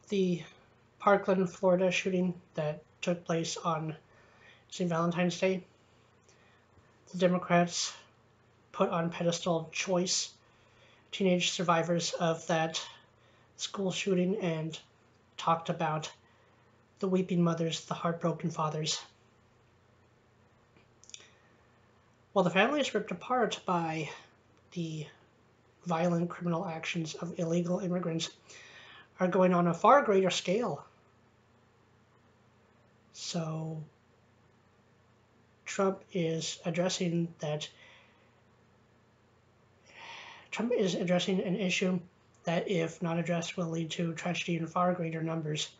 the Parkland, Florida shooting that took place on St. Valentine's Day, the Democrats put on pedestal choice teenage survivors of that school shooting and talked about the weeping mothers, the heartbroken fathers. While the family is ripped apart by the violent criminal actions of illegal immigrants are going on a far greater scale. So Trump is addressing an issue that, if not addressed, will lead to tragedy in far greater numbers.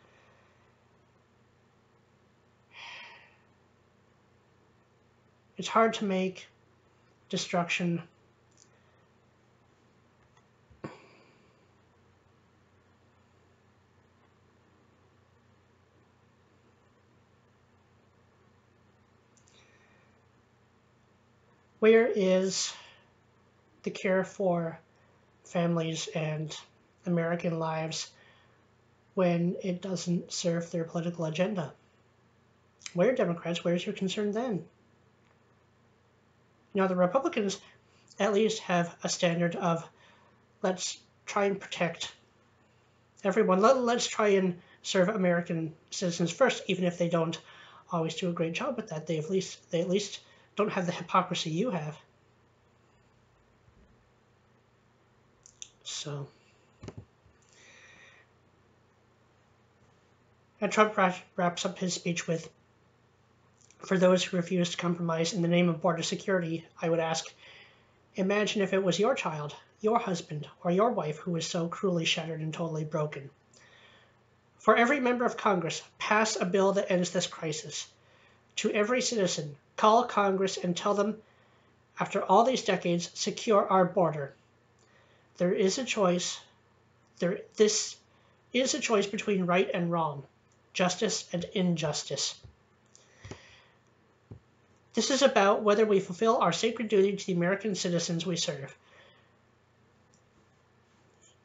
It's hard to make destruction where is the care for families and American lives when it doesn't serve their political agenda? Where, Democrats, where's your concern then? Now, the Republicans at least have a standard of let's try and protect everyone. Let's try and serve American citizens first, even if they don't always do a great job with that. They at least don't have the hypocrisy you have. So, and Trump wraps up his speech with, for those who refuse to compromise in the name of border security, I would ask, imagine if it was your child, your husband, or your wife who was so cruelly shattered and totally broken. For every member of Congress, pass a bill that ends this crisis. To every citizen, call Congress and tell them, after all these decades, secure our border. There is a choice. This is a choice between right and wrong, justice and injustice. This is about whether we fulfill our sacred duty to the American citizens we serve.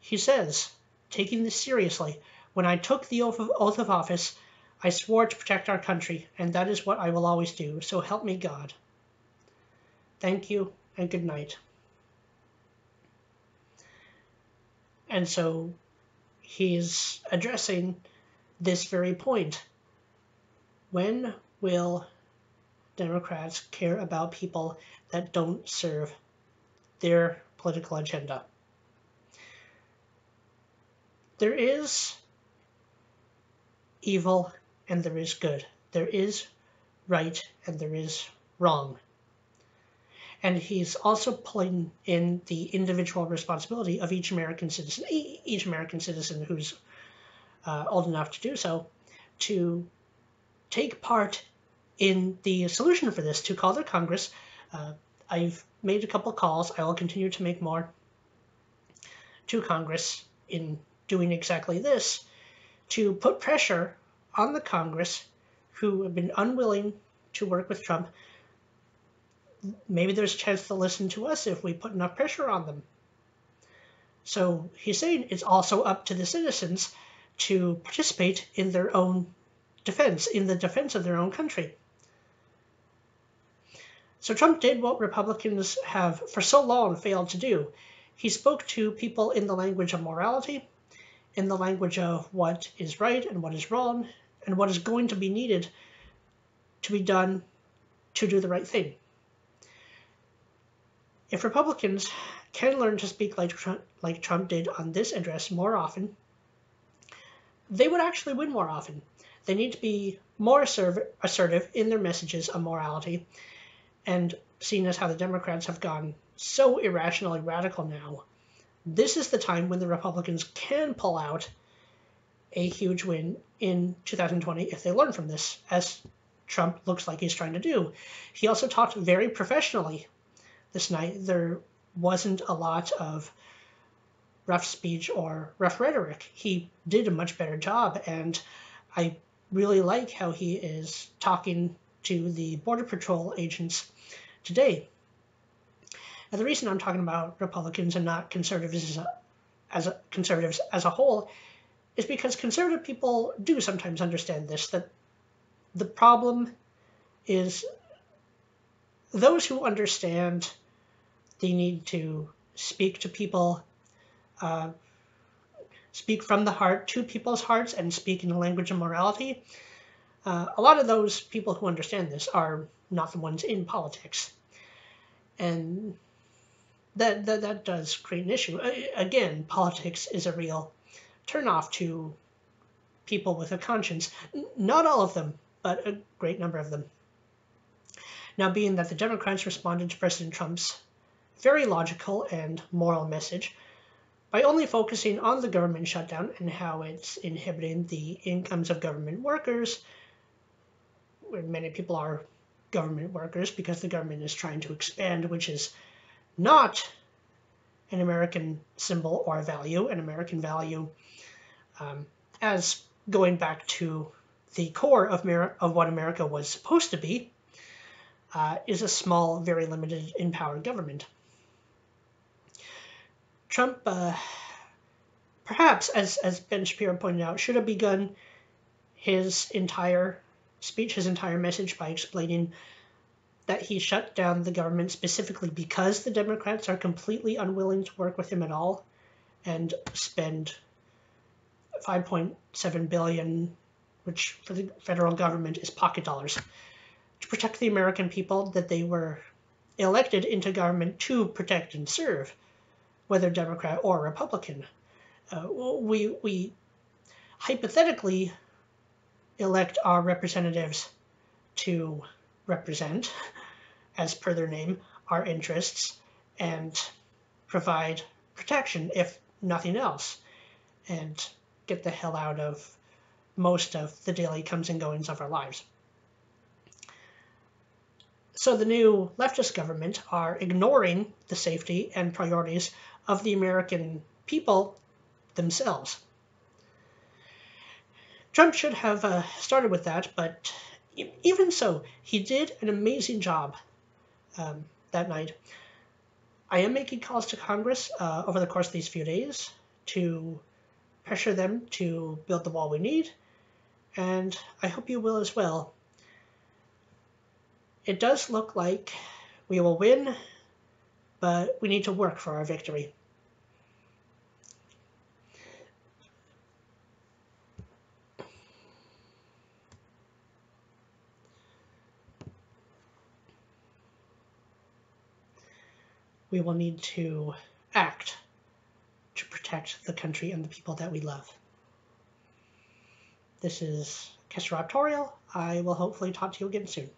He says, taking this seriously, when I took the oath of office, I swore to protect our country, and that is what I will always do, so help me God. Thank you, and good night. And so he's addressing this very point. When will Democrats care about people that don't serve their political agenda? There is evil and there is good. There is right and there is wrong. And he's also pulling in the individual responsibility of each American citizen who's old enough to do so, to take part in the solution for this, to call their Congress. I've made a couple calls. I will continue to make more to Congress in doing exactly this, to put pressure on the Congress who have been unwilling to work with Trump. Maybe there's a chance they'll listen to us if we put enough pressure on them. So he's saying it's also up to the citizens to participate in their own defense, in the defense of their own country. So Trump did what Republicans have for so long failed to do. He spoke to people in the language of morality, in the language of what is right and what is wrong, and what is going to be needed to be done to do the right thing. If Republicans can learn to speak like Trump did on this address more often, they would actually win more often. They need to be more assertive in their messages of morality, and seeing as how the Democrats have gone so irrationally radical now, this is the time when the Republicans can pull out a huge win in 2020 if they learn from this, as Trump looks like he's trying to do. He also talked very professionally this night. There wasn't a lot of rough speech or rough rhetoric. He did a much better job, and I really like how he is talking to the Border Patrol agents today. And the reason I'm talking about Republicans and not conservatives as a whole is because conservative people do sometimes understand this, that the problem is those who understand the need to speak to people, uh, speak from the heart to people's hearts, and speak in the language of morality. A lot of those people who understand this are not the ones in politics. And that does create an issue. Again, politics is a real turnoff to people with a conscience. Not all of them, but a great number of them. Now, being that the Democrats responded to President Trump's very logical and moral message by only focusing on the government shutdown and how it's inhibiting the incomes of government workers, where many people are government workers because the government is trying to expand, which is not an American symbol or value. An American value, as going back to the core of what America was supposed to be, is a small, very limited in power government. Trump, perhaps, as Ben Shapiro pointed out, should have begun his entire speech, his entire message, by explaining that he shut down the government specifically because the Democrats are completely unwilling to work with him at all and spend $5.7 billion, which for the federal government is pocket dollars, to protect the American people that they were elected into government to protect and serve, whether Democrat or Republican. We hypothetically elect our representatives to represent, as per their name, our interests and provide protection, if nothing else, and get the hell out of most of the daily comes and goings of our lives. So the new leftist government are ignoring the safety and priorities of the American people themselves. Trump should have started with that, but even so, he did an amazing job that night. I am making calls to Congress over the course of these few days to pressure them to build the wall we need, and I hope you will as well. It does look like we will win, but we need to work for our victory. We will need to act to protect the country and the people that we love. This is Kester Raptorial. I will hopefully talk to you again soon.